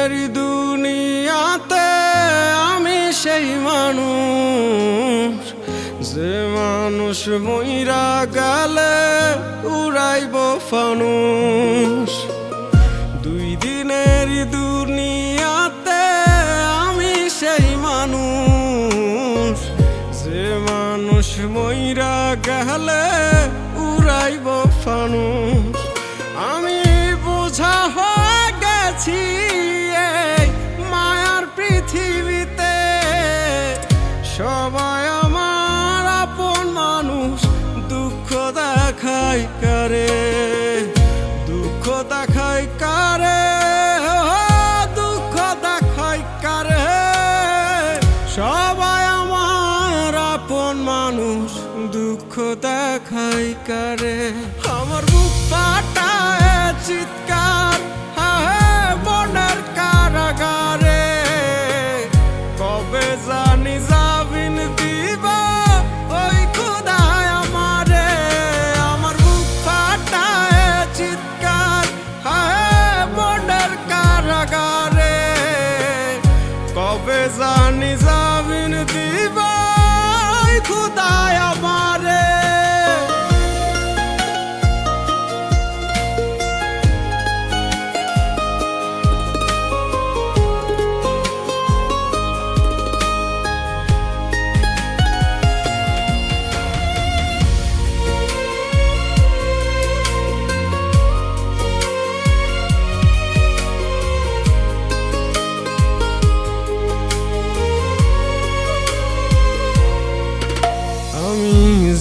দিনের দুনিয়াতে আমি সেই মানুষ, যে মানুষ মইরা গেলে উড়াইব ফানুস। দুই দিনের দুনিয়াতে আমি সেই মানুষ, যে মানুষ মইরা গেলে উড়াইব ফানুস। আমি বোঝা হয়ে গেছি এই মায়ার পৃথিবীতে, সবাই আমার আপন মানুষ, দুঃখ দেখাই কারে, দুঃখ দেখাই কারে, দুঃখ দেখাই কারে। সবাই আমার আপন মানুষ, দুঃখ দেখাই কারে। আমার বুক ফাটায় চিৎকার মনের কারাগারে, কবে জানি জামিন দিব ওই খোদায় আমারে। আমার বুক ফাটায় চিৎকার মনের কারাগারে, কবে জানি জামিন দিব ওই খোদায় আমারে।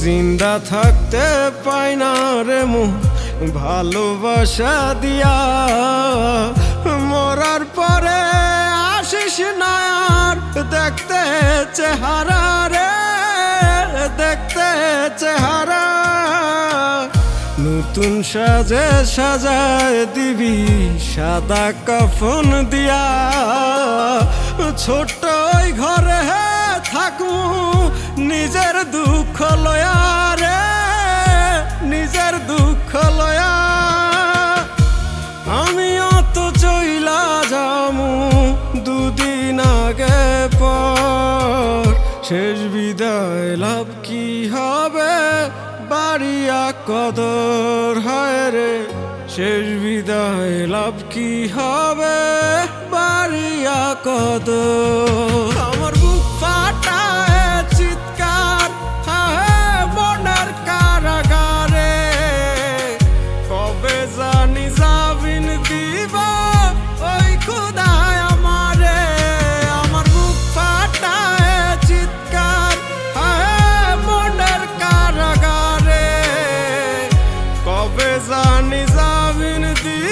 জিন্দা থাকতে পাই না রে মন ভালোবাসা দিয়া, মরার পরে আসিস না আর দেখতে চেহারা রে, দেখতে চেহারা। নতুন সাজে সাজায় দিবি সাদা কাফন দিয়া, ছোট্ট ওই ঘরে থাকু নিজের দুঃখ লয়া রে, নিজের দুঃখ লয়া। আমিও তো চইলা যামু দুদিন আগে পর, শেষ বিদায় লাভ কি হবে বাড়িয়া কদর হয় রে, শেষ বিদায় লাভ কি হবে বাড়িয়া কদর। আমার বুক ফাটায় চিৎকার মনের কারাগারে, কবে জানি জামিন দিব ওই খোদায় আমারে। আমার বুক ফাটায় চিৎকার মনের কারাগারে, কবে জানি জামিন দিব